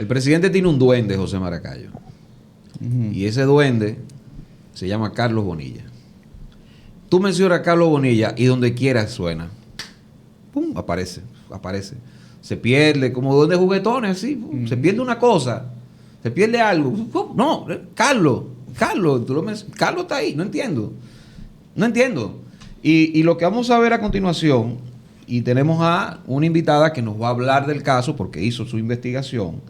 El presidente tiene un duende, José Maracayo. Y ese duende se llama Carlos Bonilla. Tú mencionas a Carlos Bonilla y donde quiera suena. ¡Pum! Aparece. Se pierde, como duende juguetones, así. Se pierde una cosa. Se pierde algo. No, Carlos, Carlos está ahí. No entiendo. Y lo que vamos a ver a continuación, y tenemos a una invitada que nos va a hablar del caso porque hizo su investigación,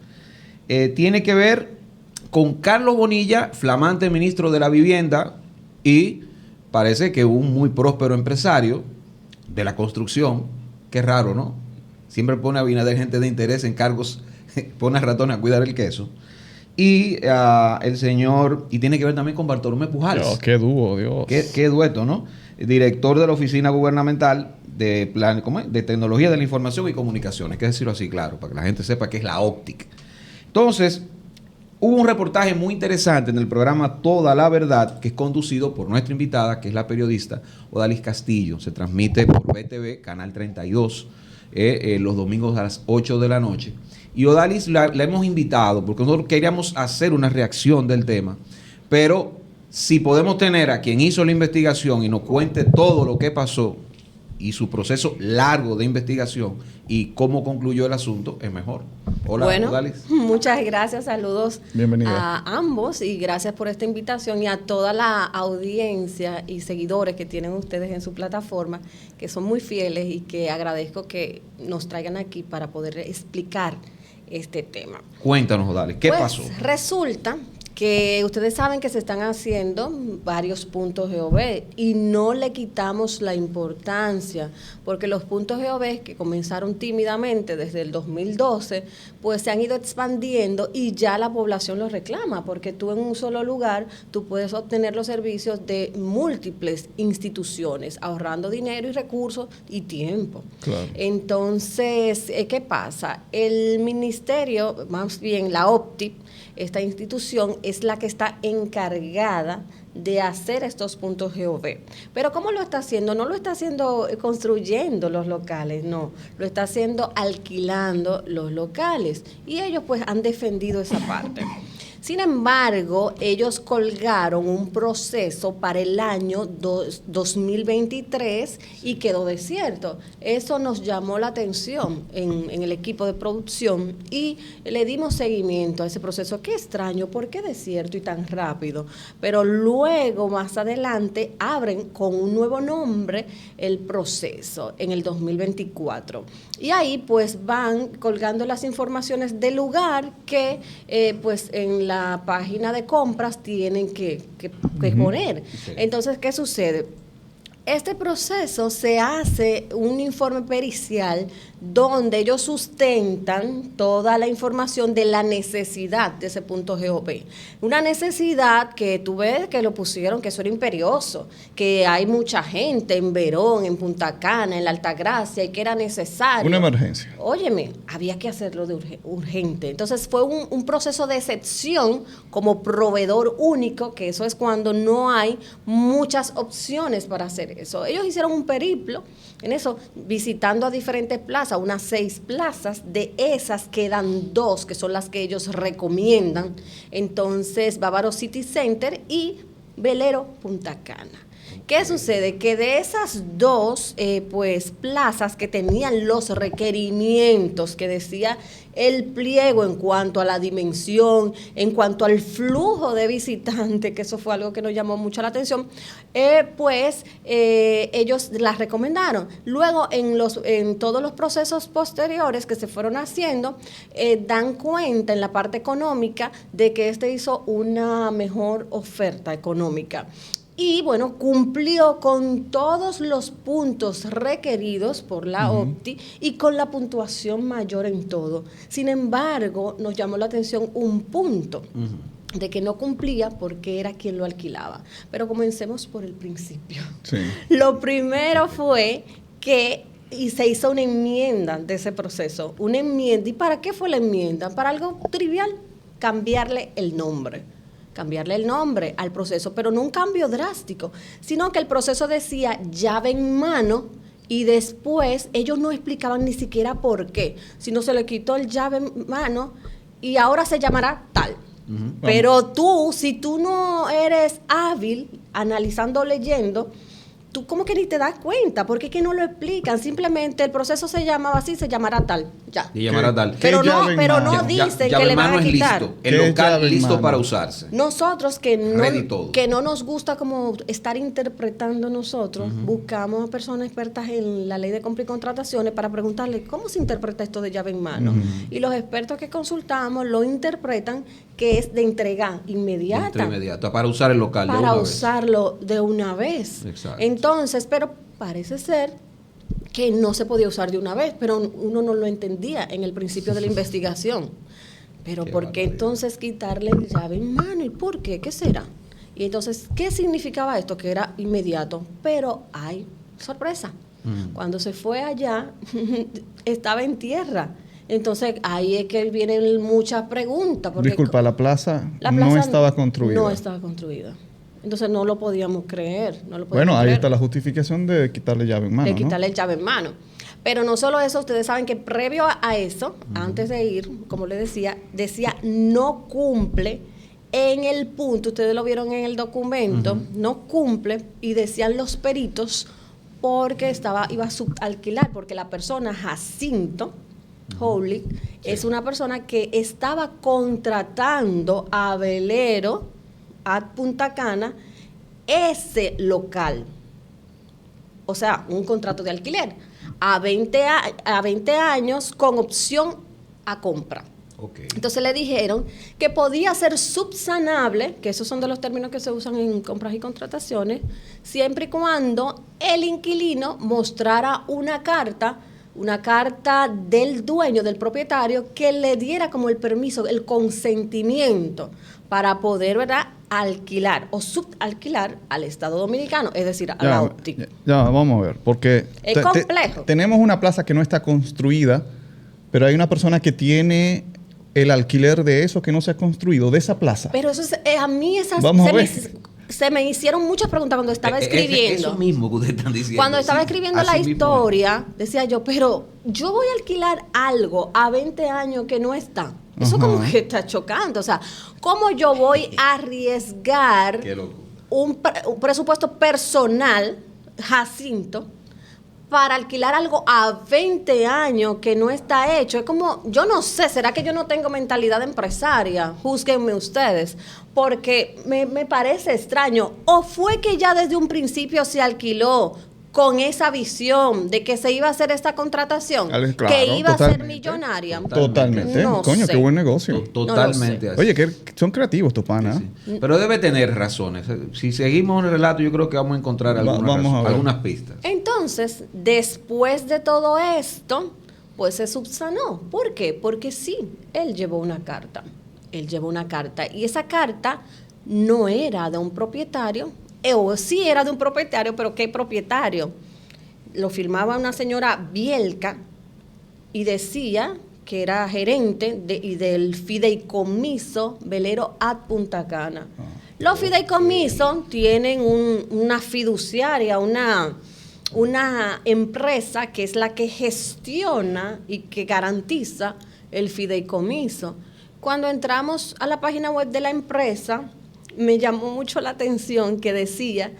tiene que ver con Carlos Bonilla, flamante ministro de la Vivienda y parece que un muy próspero empresario de la construcción. Qué raro, ¿no? Siempre pone a Abinader gente de interés en cargos, pone a ratones a cuidar el queso. Y el señor, y tiene que ver también con Bartolomé Pujals. Dios, qué dúo, Dios. Qué dueto, ¿no? Director de la Oficina Gubernamental de Tecnología de la Información y Comunicaciones, que decirlo así, claro, para que la gente sepa que es la OPTIC. Entonces, hubo un reportaje muy interesante en el programa Toda la Verdad, que es conducido por nuestra invitada, que es la periodista Odalis Castillo. Se transmite por BTV, Canal 32, los domingos a las 8 de la noche. Y Odalis la hemos invitado porque nosotros queríamos hacer una reacción del tema, pero si podemos tener a quien hizo la investigación y nos cuente todo lo que pasó y su proceso largo de investigación y cómo concluyó el asunto, es mejor. Hola, bueno, Odalis. Muchas gracias, saludos Bienvenida a ambos y gracias por esta invitación y a toda la audiencia y seguidores que tienen ustedes en su plataforma, que son muy fieles y que agradezco que nos traigan aquí para poder explicar este tema. Cuéntanos, Odalis, ¿qué pasó? Resulta que ustedes saben que se están haciendo varios puntos GOV y no le quitamos la importancia, porque los puntos GOV que comenzaron tímidamente desde el 2012, pues se han ido expandiendo y ya la población los reclama, porque tú en un solo lugar, tú puedes obtener los servicios de múltiples instituciones, ahorrando dinero y recursos y tiempo. Claro. Entonces, ¿qué pasa? El ministerio, más bien la OPTIC, esta institución es la que está encargada de hacer estos puntos GOV. Pero ¿cómo lo está haciendo? No lo está haciendo construyendo los locales, no. Lo está haciendo alquilando los locales. Y ellos pues han defendido esa parte. Sin embargo, ellos colgaron un proceso para el año 2023 y quedó desierto. Eso nos llamó la atención en el equipo de producción y le dimos seguimiento a ese proceso. Qué extraño, ¿por qué desierto y tan rápido? Pero luego, más adelante, abren con un nuevo nombre el proceso en el 2024. Y ahí pues van colgando las informaciones del lugar que pues en la página de compras tienen que poner. Sí. Entonces, ¿qué sucede? Este proceso se hace un informe pericial donde ellos sustentan toda la información de la necesidad de ese punto GOV. Una necesidad que tú ves que lo pusieron, que eso era imperioso, que hay mucha gente en Verón, en Punta Cana, en la Altagracia y que era necesario. Una emergencia. Óyeme, había que hacerlo de urgente. Entonces fue un proceso de excepción como proveedor único, que eso es cuando no hay muchas opciones para hacer eso. Ellos hicieron un periplo en eso, visitando a diferentes plazas, unas 6 plazas, de esas quedan 2, que son las que ellos recomiendan. Entonces, Bávaro City Center y Velero Punta Cana. ¿Qué sucede? Que de esas 2 pues plazas que tenían los requerimientos que decía el pliego en cuanto a la dimensión, en cuanto al flujo de visitantes, que eso fue algo que nos llamó mucho la atención, ellos las recomendaron. Luego, en todos los procesos posteriores que se fueron haciendo, dan cuenta en la parte económica de que hizo una mejor oferta económica. Y bueno, cumplió con todos los puntos requeridos por la OPTI y con la puntuación mayor en todo. Sin embargo, nos llamó la atención un punto de que no cumplía porque era quien lo alquilaba. Pero comencemos por el principio. Sí. Lo primero fue que se hizo una enmienda de ese proceso. Una enmienda. ¿Y para qué fue la enmienda? Para algo trivial, cambiarle el nombre al proceso, pero no un cambio drástico, sino que el proceso decía llave en mano y después ellos no explicaban ni siquiera por qué, sino se le quitó el llave en mano y ahora se llamará tal. Pero tú, si tú no eres hábil analizando, leyendo, tú como que ni te das cuenta, porque es que no lo explican. Simplemente el proceso se llamaba así, se llamará tal. Ya. Y llamará tal. Pero no dicen que le van a quitar. Listo. El local listo para usarse. Nosotros que no nos gusta como estar interpretando nosotros, buscamos a personas expertas en la ley de compra y contrataciones para preguntarle cómo se interpreta esto de llave en mano. Y los expertos que consultamos lo interpretan que es de entrega inmediata. Para usar el local de una vez. Para usarlo de una vez. Exacto. Entonces, pero parece ser que no se podía usar de una vez, pero uno no lo entendía en el principio de la investigación. Pero ¿por qué entonces quitarle llave en mano? ¿Y por qué? ¿Qué será? Y entonces, ¿qué significaba esto? Que era inmediato. Pero hay sorpresa. Cuando se fue allá, estaba en tierra. Entonces, ahí es que vienen muchas preguntas. Disculpa, la plaza no estaba construida. No estaba construida. Entonces no lo podíamos creer. Ahí está la justificación de quitarle llave en mano. De quitarle llave en mano. Pero no solo eso, ustedes saben que previo a eso, antes de ir, como les decía no cumple en el punto, ustedes lo vieron en el documento, no cumple, y decían los peritos porque iba a subalquilar, porque la persona Jacinto Howley es una persona que estaba contratando a Velero a Punta Cana ese local, o sea, un contrato de alquiler a 20 años con opción a compra. Okay. Entonces le dijeron que podía ser subsanable, que esos son de los términos que se usan en compras y contrataciones, siempre y cuando el inquilino mostrara una carta del dueño, del propietario, que le diera como el permiso, el consentimiento para poder, ¿verdad?, alquilar o subalquilar al Estado Dominicano, es decir, a la OPTIC. Ya, vamos a ver, porque es complejo. Tenemos una plaza que no está construida, pero hay una persona que tiene el alquiler de eso que no se ha construido, de esa plaza. Pero eso a mí se me hicieron muchas preguntas cuando estaba escribiendo. Eso mismo que ustedes están diciendo. Cuando estaba escribiendo la historia, decía yo, pero yo voy a alquilar algo a 20 años que no está. Eso como que está chocante. O sea, ¿cómo yo voy a arriesgar un presupuesto personal, Jacinto, para alquilar algo a 20 años que no está hecho? Es como, yo no sé, ¿será que yo no tengo mentalidad empresaria? Júzguenme ustedes, porque me parece extraño. ¿O fue que ya desde un principio se alquiló con esa visión de que se iba a hacer esta contratación, claro, que iba a ser millonaria? Totalmente. No Coño, sé. Qué buen negocio. Totalmente así. Oye, que son creativos tus panas. Sí. Pero debe tener razones. Si seguimos el relato, yo creo que vamos a encontrar algunas pistas. Entonces, después de todo esto, pues se subsanó. ¿Por qué? Porque sí, él llevó una carta. Y esa carta no era de un propietario, o sí era de un propietario, pero ¿qué propietario? Lo firmaba una señora Bielka y decía que era gerente del fideicomiso Velero ad Punta Cana. Los fideicomisos tienen una fiduciaria, una empresa que es la que gestiona y que garantiza el fideicomiso. Cuando entramos a la página web de la empresa, me llamó mucho la atención que decía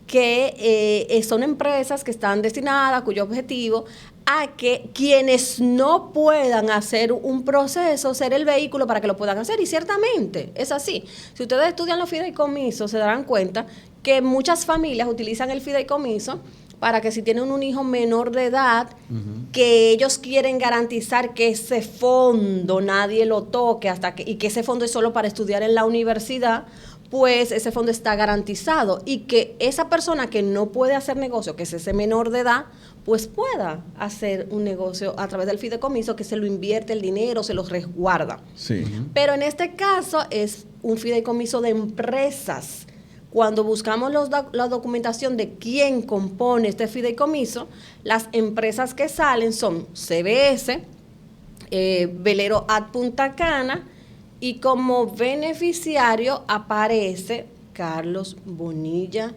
que son empresas que están destinadas, cuyo objetivo a que quienes no puedan hacer un proceso, ser el vehículo para que lo puedan hacer. Y ciertamente es así. Si ustedes estudian los fideicomisos, se darán cuenta que muchas familias utilizan el fideicomiso para que si tienen un hijo menor de edad, que ellos quieren garantizar que ese fondo nadie lo toque y que ese fondo es solo para estudiar en la universidad, pues ese fondo está garantizado y que esa persona que no puede hacer negocio, que es ese menor de edad, pues pueda hacer un negocio a través del fideicomiso, que se lo invierte el dinero, se lo resguarda. Sí. Pero en este caso es un fideicomiso de empresas. Cuando buscamos la documentación de quién compone este fideicomiso, las empresas que salen son CBS, Velero ad Punta Cana, y como beneficiario aparece Carlos Bonilla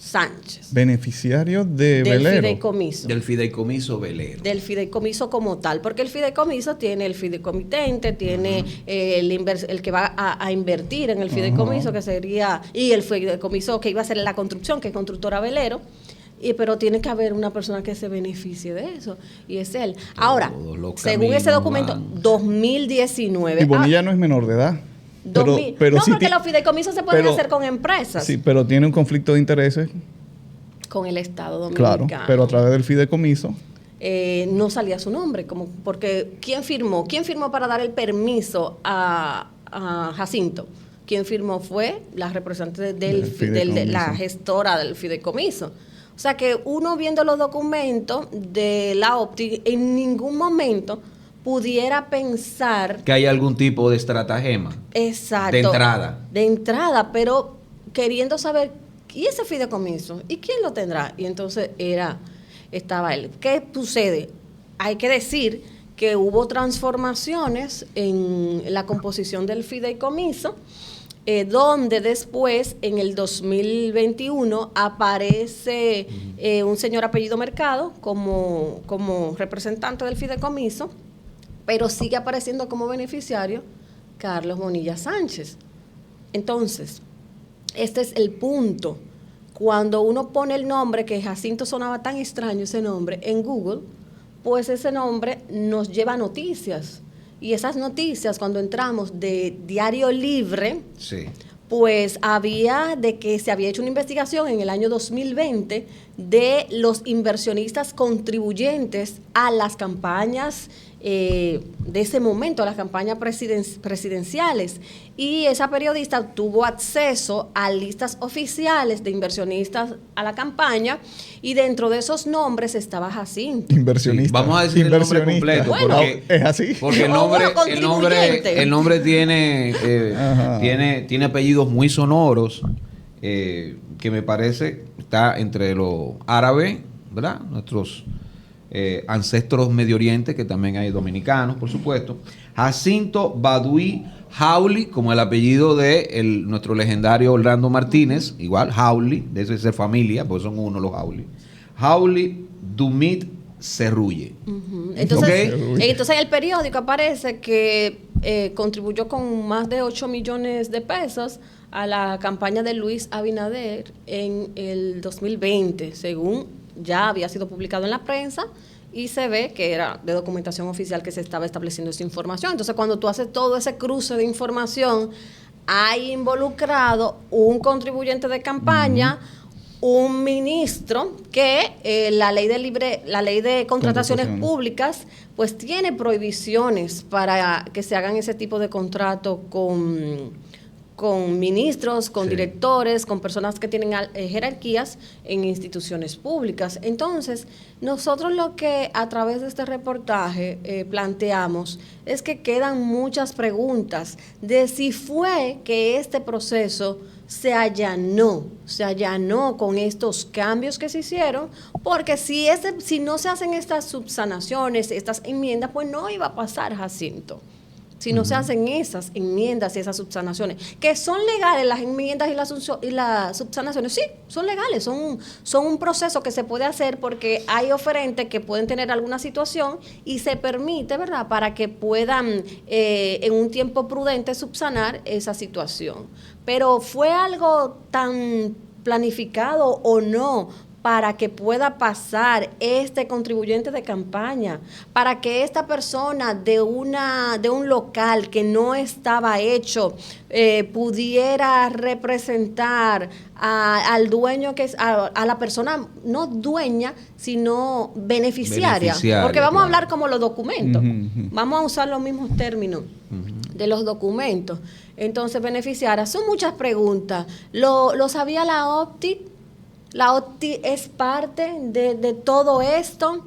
Sánchez. Beneficiario de Del velero. fideicomiso. Del fideicomiso velero. Del fideicomiso como tal, porque el fideicomiso tiene el fideicomitente, tiene el que va a invertir en el fideicomiso, que sería, y el fideicomiso que iba a hacer la construcción, que es Constructora Velero, pero tiene que haber una persona que se beneficie de eso, y es él. Ahora, según ese documento, 2019. Y Bonilla no es menor de edad. Pero no, sí porque los fideicomisos se pueden hacer con empresas. Sí, pero tiene un conflicto de intereses. Con el Estado Dominicano. Claro, pero a través del fideicomiso. No salía su nombre, porque ¿quién firmó? ¿Quién firmó para dar el permiso a Jacinto? ¿Quién firmó? Fue la representante de la gestora del fideicomiso. O sea que uno viendo los documentos de la OPTI, en ningún momento pudiera pensar que hay algún tipo de estratagema. Exacto. De entrada, pero queriendo saber, ¿y ese fideicomiso? ¿Y quién lo tendrá? Y entonces estaba él. ¿Qué sucede? Hay que decir que hubo transformaciones en la composición del fideicomiso, donde después, en el 2021, aparece un señor apellido Mercado como representante del fideicomiso, pero sigue apareciendo como beneficiario Carlos Bonilla Sánchez. Entonces, este es el punto. Cuando uno pone el nombre, que Jacinto sonaba tan extraño ese nombre, en Google, pues ese nombre nos lleva a noticias. Y esas noticias, cuando entramos de Diario Libre, sí, pues había de que se había hecho una investigación en el año 2020 de los inversionistas contribuyentes a las campañas de ese momento, a las campañas presidenciales. Y esa periodista tuvo acceso a listas oficiales de inversionistas a la campaña, y dentro de esos nombres estaba Jacinto. Inversionista. Sí, vamos a decir el nombre completo. Bueno, porque, es así. Porque el nombre tiene apellidos muy sonoros, que me parece está entre los árabes, ¿verdad? Nuestros ancestros Medio Oriente, que también hay dominicanos, por supuesto. Jacinto Baduy Hawly, como el apellido de nuestro legendario Orlando Martínez, igual Hawly, de eso es de familia, porque son uno los Hawly. Hawly Dumit Cerrulle. Entonces, entonces en el periódico aparece que contribuyó con más de 8 millones de pesos a la campaña de Luis Abinader en el 2020, según ya había sido publicado en la prensa, y se ve que era de documentación oficial que se estaba estableciendo esa información. Entonces, cuando tú haces todo ese cruce de información, hay involucrado un contribuyente de campaña, un ministro que la ley de contrataciones públicas pues tiene prohibiciones para que se hagan ese tipo de contratos con ministros, con directores, con personas que tienen jerarquías en instituciones públicas. Entonces, nosotros lo que a través de este reportaje planteamos es que quedan muchas preguntas de si fue que este proceso se allanó con estos cambios que se hicieron, porque si no se hacen estas subsanaciones, estas enmiendas, pues no iba a pasar, Jacinto. Si no se hacen esas enmiendas y esas subsanaciones, que son legales las enmiendas y las subsanaciones, sí, son legales, son un proceso que se puede hacer porque hay oferentes que pueden tener alguna situación y se permite, ¿verdad?, para que puedan en un tiempo prudente subsanar esa situación. Pero ¿fue algo tan planificado o no para que pueda pasar este contribuyente de campaña, para que esta persona de un local que no estaba hecho pudiera representar al dueño, que es a la persona no dueña, sino beneficiaria? Porque vamos a hablar como los documentos, vamos a usar los mismos términos de los documentos. Entonces, beneficiaria, son muchas preguntas. ¿Lo sabía la OPTI? La OPTI es parte de todo esto.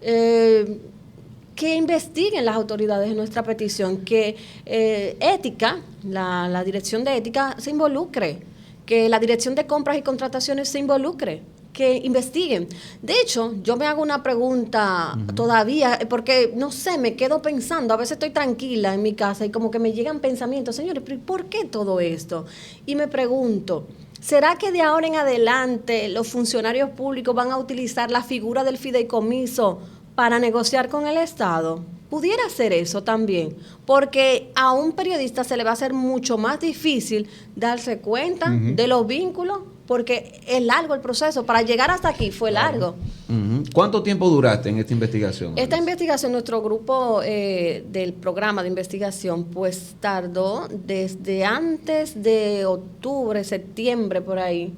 Que investiguen las autoridades en nuestra petición, que ética, la dirección de ética se involucre, que la dirección de compras y contrataciones se involucre, que investiguen. De hecho, yo me hago una pregunta todavía, porque no sé, me quedo pensando, a veces estoy tranquila en mi casa y como que me llegan pensamientos, señores, ¿por qué todo esto? Y me pregunto, ¿Será que de ahora en adelante los funcionarios públicos van a utilizar la figura del fideicomiso para negociar con el Estado? Pudiera ser eso también, porque a un periodista se le va a hacer mucho más difícil darse cuenta de los vínculos, porque es largo el proceso. Para llegar hasta aquí fue largo. ¿Cuánto tiempo duraste en esta investigación? Esta investigación, nuestro grupo del programa de investigación, pues tardó desde antes de octubre, septiembre, por ahí,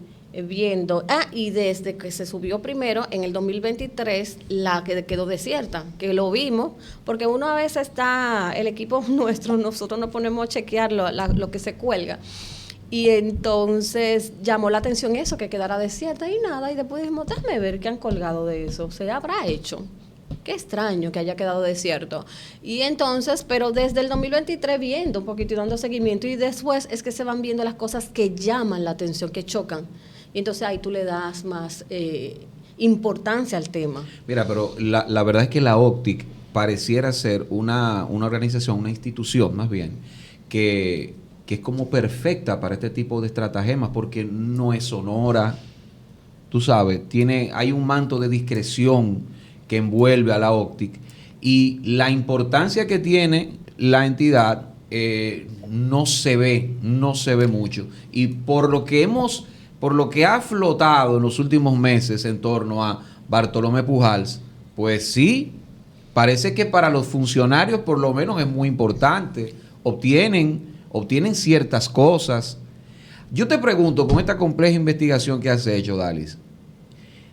viendo, y desde que se subió primero en el 2023, la que quedó desierta, que lo vimos, porque uno a veces está, el equipo nuestro, nosotros nos ponemos a chequear lo que se cuelga, y entonces llamó la atención eso, que quedara desierta y nada, y después dijimos, déjame ver qué han colgado de eso, se habrá hecho. Qué extraño que haya quedado desierto. Y entonces, pero desde el 2023 viendo un poquito y dando seguimiento, y después es que se van viendo las cosas que llaman la atención, que chocan. Y entonces ahí tú le das más importancia al tema. Mira, pero la verdad es que la OCTIC pareciera ser una organización, una institución más bien, que es como perfecta para este tipo de estratagemas, porque no es sonora, tú sabes, hay un manto de discreción que envuelve a la OCTIC, y la importancia que tiene la entidad no se ve mucho. Y por lo que ha flotado en los últimos meses en torno a Bartolomé Pujals, pues sí, parece que para los funcionarios por lo menos es muy importante, obtienen ciertas cosas. Yo te pregunto, con esta compleja investigación que has hecho, Dalis,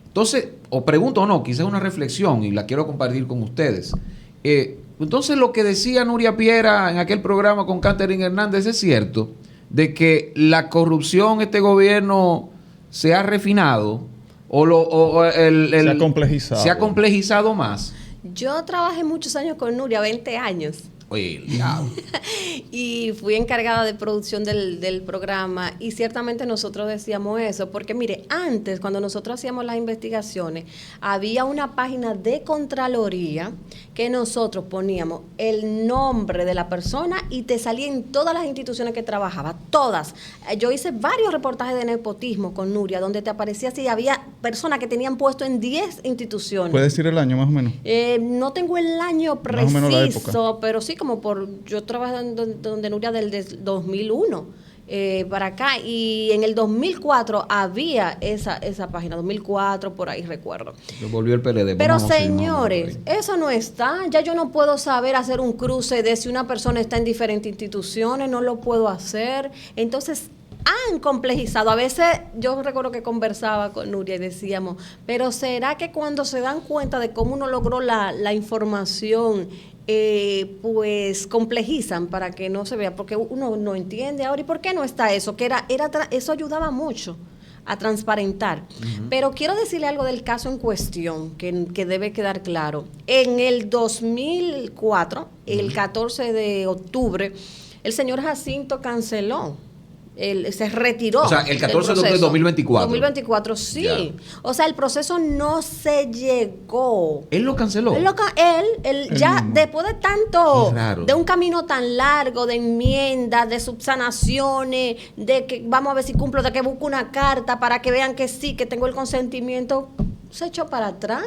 entonces, o pregunto o no, quizás una reflexión y la quiero compartir con ustedes. Entonces, lo que decía Nuria Piera en aquel programa con Catherine Hernández es cierto, de que la corrupción, este gobierno se ha refinado se ha complejizado. Se ha complejizado más. Yo trabajé muchos años con Nuria, 20 años. Oye, el diablo. Y fui encargada de producción del programa, y ciertamente nosotros decíamos eso, porque mire, antes cuando nosotros hacíamos las investigaciones, había una página de Contraloría que nosotros poníamos el nombre de la persona y te salía en todas las instituciones que trabajaba, todas. Yo hice varios reportajes de nepotismo con Nuria, donde te aparecía si había personas que tenían puesto en 10 instituciones. ¿Puedes decir el año más o menos? No tengo el año preciso, más o menos la época, pero sí, yo trabajé donde Nuria desde 2001 para acá, y en el 2004 había esa página, 2004 por ahí recuerdo. Lo volvió el PLD. Pero señores, eso no está, ya yo no puedo saber hacer un cruce de si una persona está en diferentes instituciones, no lo puedo hacer. Entonces han complejizado. A veces yo recuerdo que conversaba con Nuria y decíamos, pero ¿será que cuando se dan cuenta de cómo uno logró la información, pues complejizan para que no se vea? Porque uno no entiende ahora, ¿y por qué no está eso? Que eso ayudaba mucho a transparentar. Pero quiero decirle algo del caso en cuestión que debe quedar claro. En el 2004, el 14 de octubre, el señor Jacinto canceló. Se retiró. O sea, el 14 de octubre de 2024. 2024, sí. Ya. O sea, el proceso no se llegó. Él lo canceló. Él ya, después de tanto, raro, de un camino tan largo, de enmiendas, de subsanaciones, de que vamos a ver si cumplo, de que busco una carta para que vean que sí, que tengo el consentimiento, se echó para atrás.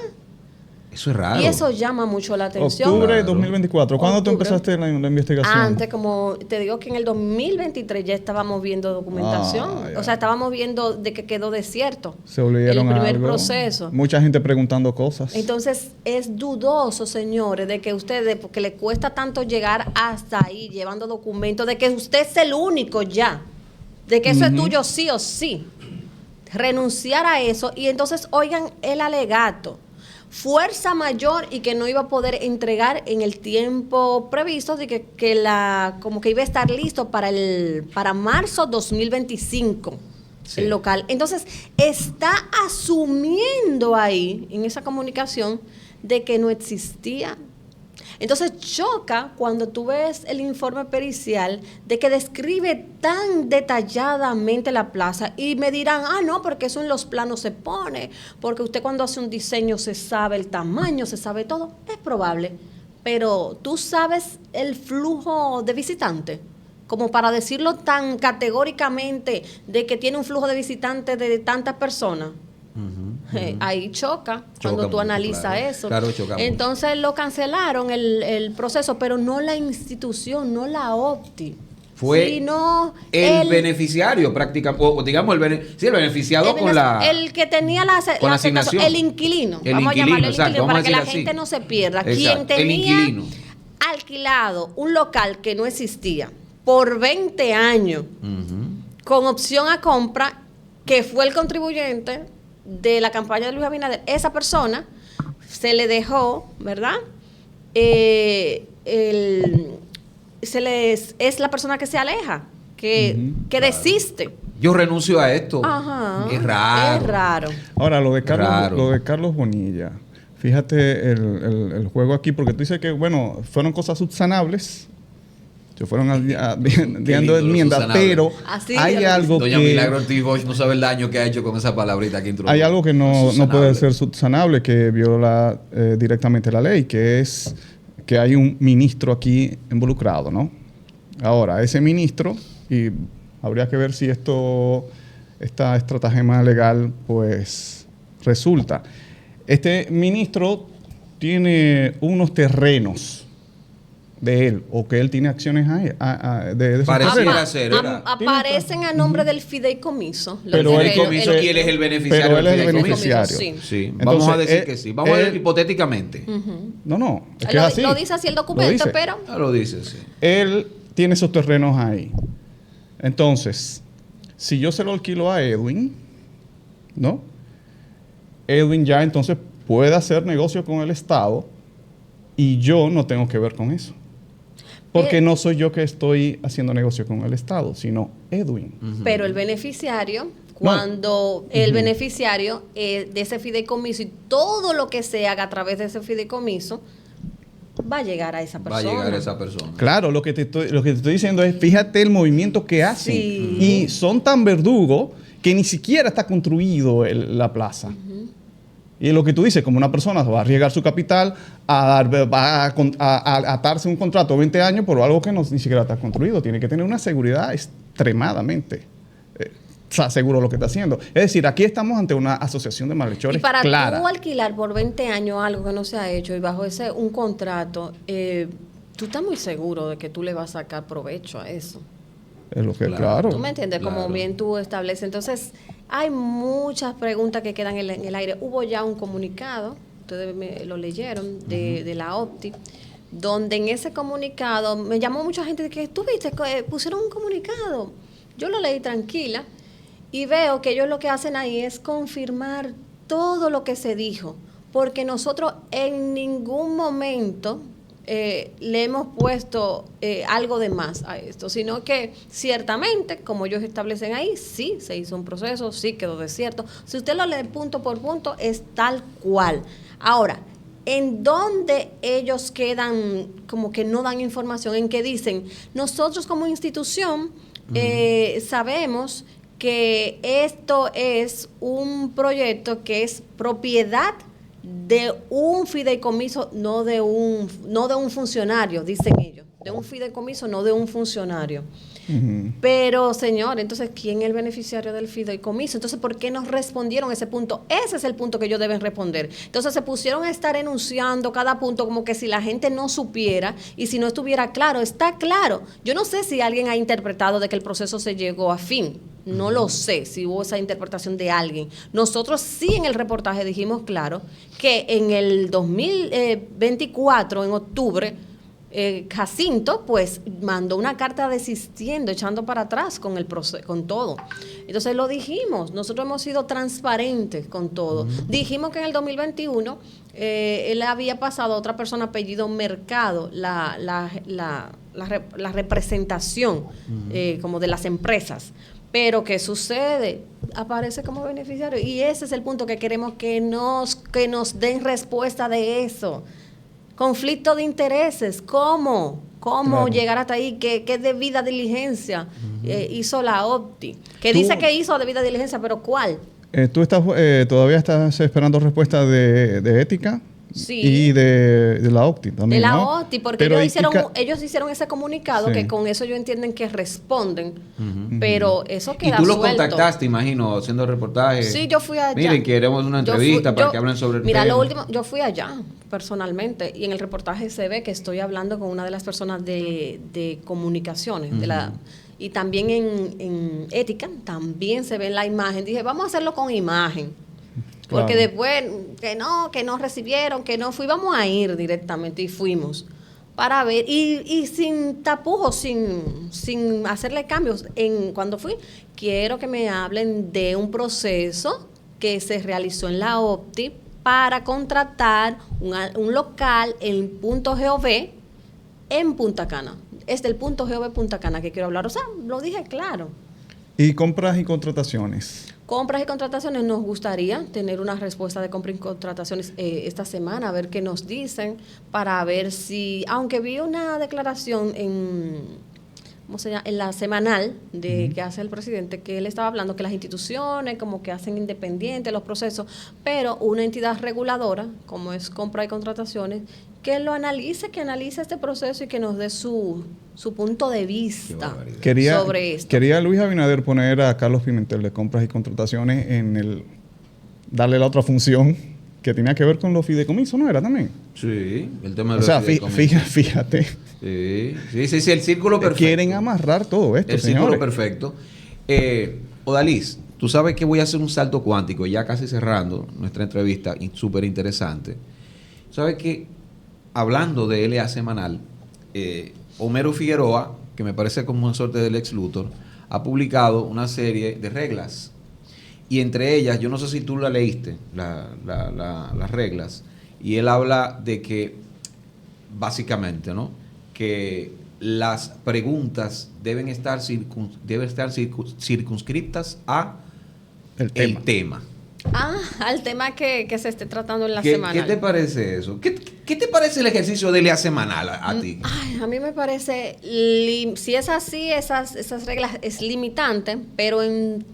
Eso es raro. Y eso llama mucho la atención. Octubre de 2024. ¿Cuándo tú empezaste la investigación? Antes, como te digo, que en el 2023 ya estábamos viendo documentación. O sea, estábamos viendo de que quedó desierto. Se olvidaron el primer algo. Proceso. Mucha gente preguntando cosas. Entonces, es dudoso, señores, de que ustedes, porque le cuesta tanto llegar hasta ahí, llevando documentos, de que usted es el único ya. De que eso es tuyo sí o sí. Renunciar a eso y entonces oigan el alegato. Fuerza mayor y que no iba a poder entregar en el tiempo previsto, de que como que iba a estar listo para marzo 2025 sí. El local. Entonces está asumiendo ahí en esa comunicación de que no existía. Entonces choca cuando tú ves el informe pericial de que describe tan detalladamente la plaza, y me dirán, no, porque eso en los planos se pone, porque usted cuando hace un diseño se sabe el tamaño, se sabe todo. Es probable, pero ¿tú sabes el flujo de visitantes? como para decirlo tan categóricamente de que tiene un flujo de visitantes de tantas personas. Ahí choca cuando tú mucho, analizas claro. eso. Claro, choca mucho. Entonces lo cancelaron el proceso, pero no la institución, no la OPTI. Fue sino el beneficiario prácticamente, o digamos el beneficiado con la... el que tenía la asignación. el inquilino. El vamos inquilino, a llamarlo el exacto, inquilino, vamos a para que la decir así. gente no se pierda. Exacto, Quien el tenía inquilino. alquilado un local que no existía por 20 años, con opción a compra, que fue el contribuyente de la campaña de Luis Abinader, esa persona se le dejó, ¿verdad? Es la persona que se aleja, que desiste. Yo renuncio a esto. Ajá. Es raro. Es raro. Ahora, lo de Raro. Carlos Bonilla. Fíjate el juego aquí, porque tú dices que, bueno, fueron cosas subsanables. Se fueron dando enmiendas, pero Así hay es. algo Doña que... Milagro Ortiz Bosch no sabe el daño que ha hecho con esa palabrita que introdujo. Hay algo que no Subsanable. puede ser subsanable, que viola directamente la ley, que es que hay un ministro aquí involucrado, ¿no? Ahora, ese ministro, y habría que ver si esta estratagema legal, pues, resulta. Este ministro tiene unos terrenos de él, o que él tiene acciones de esos Pareciera terrenos. ser, ¿verdad? Aparecen a nombre del fideicomiso. Pero El él- comiso, él- y él es el beneficiario. pero él es el del fideicomiso. beneficiario. Sí. Sí, Entonces, vamos a decir él- que sí. Vamos a ver él- hipotéticamente. No, es que Lo, es así. lo dice así el Lo documento, dice. pero Ya lo dice, sí. Él tiene esos terrenos ahí. Entonces, si yo se lo alquilo a Edwin, ¿no? Edwin ya entonces puede hacer negocio con el Estado y yo no tengo que ver con eso. Porque no soy yo que estoy haciendo negocio con el Estado, sino Edwin. Pero el beneficiario, cuando el beneficiario de ese fideicomiso y todo lo que se haga a través de ese fideicomiso, va a llegar a esa Va persona. a llegar esa persona. Claro, lo que te estoy diciendo es, fíjate el movimiento que hacen. Sí. Y son tan verdugos que ni siquiera está construido la plaza. Y lo que tú dices, como una persona va a arriesgar su capital a atarse un contrato de 20 años por algo que ni siquiera está construido. Tiene que tener una seguridad extremadamente seguro lo que está haciendo. Es decir, aquí estamos ante una asociación de malhechores Y para clara. tú alquilar por 20 años algo que no se ha hecho y bajo un contrato, tú estás muy seguro de que tú le vas a sacar provecho a eso. Es lo que, Claro. claro. ¿Tú me entiendes? Claro. Como bien tú estableces. Entonces, hay muchas preguntas que quedan en el aire. Hubo ya un comunicado, ustedes lo leyeron, de la OPTI, donde en ese comunicado me llamó mucha gente de que, tú viste, pusieron un comunicado. Yo lo leí tranquila y veo que ellos lo que hacen ahí es confirmar todo lo que se dijo, porque nosotros en ningún momento le hemos puesto algo de más a esto, sino que ciertamente, como ellos establecen ahí, sí se hizo un proceso, sí quedó desierto. Si usted lo lee punto por punto, es tal cual. Ahora, ¿en dónde ellos quedan como que no dan información? En que dicen, nosotros como institución sabemos que esto es un proyecto que es propiedad de un fideicomiso, no de un funcionario, dicen ellos, de un fideicomiso, no de un funcionario. Pero, señor, entonces, ¿quién es el beneficiario del fideicomiso? Entonces, ¿por qué nos respondieron ese punto? Ese es el punto que ellos deben responder. Entonces, se pusieron a estar enunciando cada punto como que si la gente no supiera y si no estuviera claro. Está claro. Yo no sé si alguien ha interpretado de que el proceso se llegó a fin. No lo sé si hubo esa interpretación de alguien. Nosotros sí en el reportaje dijimos claro que en el 2024, en octubre, Jacinto pues mandó una carta desistiendo, echando para atrás con con todo. Entonces lo dijimos, nosotros hemos sido transparentes con todo. Dijimos que en el 2021 él había pasado a otra persona apellido Mercado la representación como de las empresas. Pero ¿qué sucede? Aparece como beneficiario. Y ese es el punto que queremos que nos den respuesta de eso. Conflicto de intereses. ¿Cómo Claro. llegar hasta ahí? ¿Qué debida diligencia hizo la OPTI? Que dice que hizo debida diligencia, pero ¿cuál? ¿Tú todavía estás esperando respuesta de ética Sí. Y de la OCTI también, de la ¿no? OTI, porque Pero ellos hicieron ese comunicado Sí. que con eso ellos entienden que responden, pero eso Y queda tú los suelto. contactaste, imagino, haciendo reportajes. Sí, yo fui allá. Miren, queremos una Yo entrevista fui- para yo- que hablen sobre el Mira, tema. lo último, yo fui allá personalmente y en el reportaje se ve que estoy hablando con una de las personas de comunicaciones, y también en ética, también se ve en la imagen. Dije, vamos a hacerlo con imagen. Porque Claro. después, que no recibieron, que no fui, vamos a ir directamente y fuimos para ver, y sin tapujos, sin hacerle cambios. Cuando fui, quiero que me hablen de un proceso que se realizó en la OPTI para contratar un local en punto GOV en Punta Cana. Es del punto GOV Punta Cana que quiero hablar. O sea, lo dije claro. Y compras y contrataciones. Compras y contrataciones, nos gustaría tener una respuesta de compras y contrataciones esta semana, a ver qué nos dicen, para ver si, aunque vi una declaración ¿cómo se llama? En la semanal que hace el presidente, que él estaba hablando que las instituciones como que hacen independientes los procesos, pero una entidad reguladora, como es compra y contrataciones, que lo analice, que analice este proceso y que nos dé su punto de vista sobre esto. Quería Luis Abinader poner a Carlos Pimentel de compras y contrataciones darle la otra función que tenía que ver con los fideicomisos, ¿no era también? Sí, el tema de O los sea, fideicomisos. fíjate. Sí, el círculo perfecto. Quieren amarrar todo esto, El señores. círculo perfecto. Odalis, tú sabes que voy a hacer un salto cuántico, ya casi cerrando nuestra entrevista, súper interesante. Sabes que, hablando de LA semanal, Homero Figueroa, que me parece como una suerte del ex Luthor, ha publicado una serie de reglas. Y entre ellas, yo no sé si tú la leíste, las reglas, y él habla de que, básicamente, ¿no?, que las preguntas deben estar circunscriptas a el tema. Al tema que se esté tratando en la ¿Qué semanal. te parece eso? ¿Qué te parece el ejercicio de LA semanal a ti? Ay, a mí me parece, si es así, esas reglas es limitante, pero en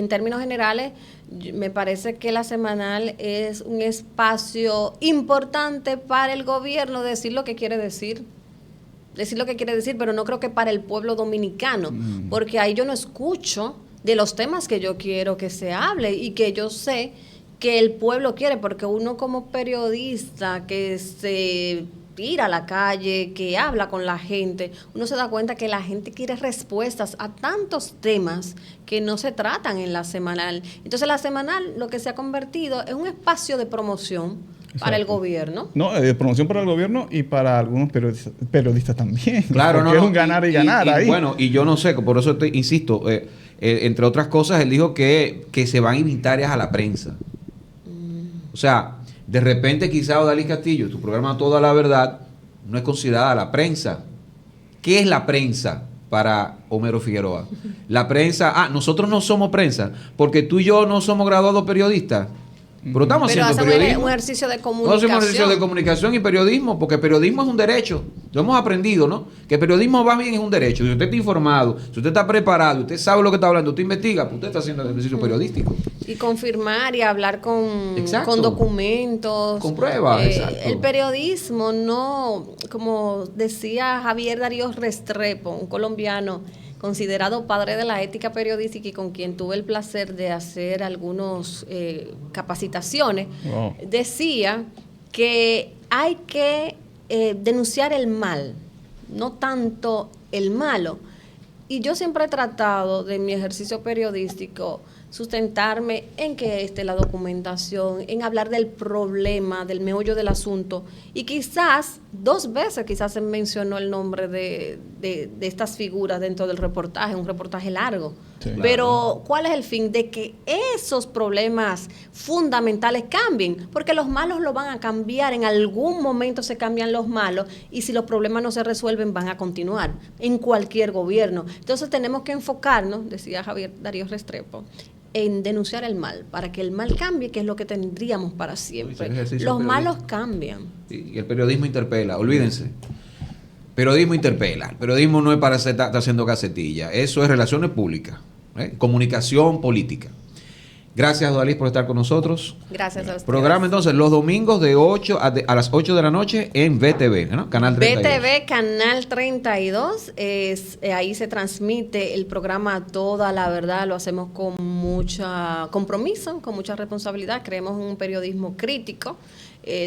términos generales, me parece que la semanal es un espacio importante para el gobierno decir lo que quiere decir. Decir lo que quiere decir, pero no creo que para el pueblo dominicano, porque ahí yo no escucho de los temas que yo quiero que se hable y que yo sé que el pueblo quiere, porque uno como periodista que se tira a la calle, que habla con la gente, uno se da cuenta que la gente quiere respuestas a tantos temas que no se tratan en la semanal. Entonces la semanal lo que se ha convertido es un espacio de promoción para el gobierno. No, de promoción para el gobierno y para algunos periodistas también. Claro, porque no. es un ganar y ganar ahí. Bueno, y yo no sé, por eso te insisto, entre otras cosas, él dijo que se van a invitar a la prensa. O sea, de repente quizá Odalis Castillo, tu programa Toda la Verdad, no es considerada la prensa. ¿Qué es la prensa para Homero Figueroa? La prensa, nosotros no somos prensa, porque tú y yo no somos graduados periodistas. Pero estamos Pero haciendo hacemos periodismo. un ejercicio de No comunicación. hacemos ejercicio de comunicación y periodismo, porque periodismo es un derecho. Lo hemos aprendido, ¿no? Que periodismo va bien es un derecho. Si usted está informado, si usted está preparado, usted sabe lo que está hablando, usted investiga, pues usted está haciendo el ejercicio periodístico. Y confirmar y hablar con Exacto. documentos. Con pruebas, exacto. El periodismo no, como decía Javier Darío Restrepo, un colombiano considerado padre de la ética periodística y con quien tuve el placer de hacer algunas capacitaciones, Wow. decía que hay que denunciar el mal, no tanto el malo. Y yo siempre he tratado de mi ejercicio periodístico sustentarme en que esté la documentación, en hablar del problema, del meollo del asunto. Y quizás, 2 veces quizás se mencionó el nombre de estas figuras dentro del reportaje, un reportaje largo. Sí. Pero, ¿cuál es el fin? De que esos problemas fundamentales cambien, porque los malos lo van a cambiar, en algún momento se cambian los malos, y si los problemas no se resuelven, van a continuar en cualquier gobierno. Entonces tenemos que enfocarnos, decía Javier Darío Restrepo, en denunciar el mal, para que el mal cambie, que es lo que tendríamos para siempre. Los malos cambian. Y el periodismo interpela, olvídense. Periodismo interpela. El periodismo no es para estar haciendo casetilla. Eso es relaciones públicas, comunicación política. Gracias, Odalis, por estar con nosotros. Gracias a ustedes. Programa entonces los domingos de 8 a las 8 de la noche en VTV, ¿no? Canal 32. VTV, Canal 32, ahí se transmite el programa Toda la Verdad, lo hacemos con mucho compromiso, con mucha responsabilidad, creemos en un periodismo crítico,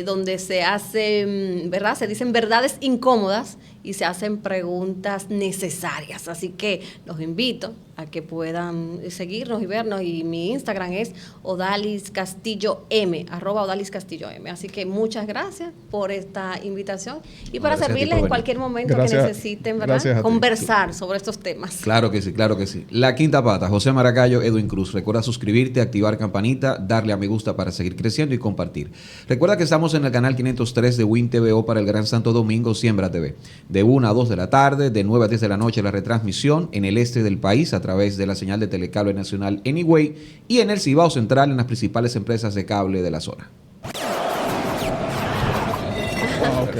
donde se hacen, ¿verdad? Se dicen verdades incómodas y se hacen preguntas necesarias. Así que los invito a que puedan seguirnos y vernos. Y mi Instagram es Odalis Castillo M, @Odalis Castillo M. Así que muchas gracias por esta invitación y para servirles en cualquier momento que necesiten, ¿verdad? Conversar sobre estos temas. Claro que sí, claro que sí. La Quinta Pata, José Maracayo, Edwin Cruz. Recuerda suscribirte, activar campanita, darle a me gusta para seguir creciendo y compartir. Recuerda que estamos en el canal 503 de Win TVO para el Gran Santo Domingo, Siembra TV. De 1 a 2 de la tarde, de 9 a 10 de la noche la retransmisión en el este del país a través de la señal de Telecable Nacional Anyway y en el Cibao Central en las principales empresas de cable de la zona.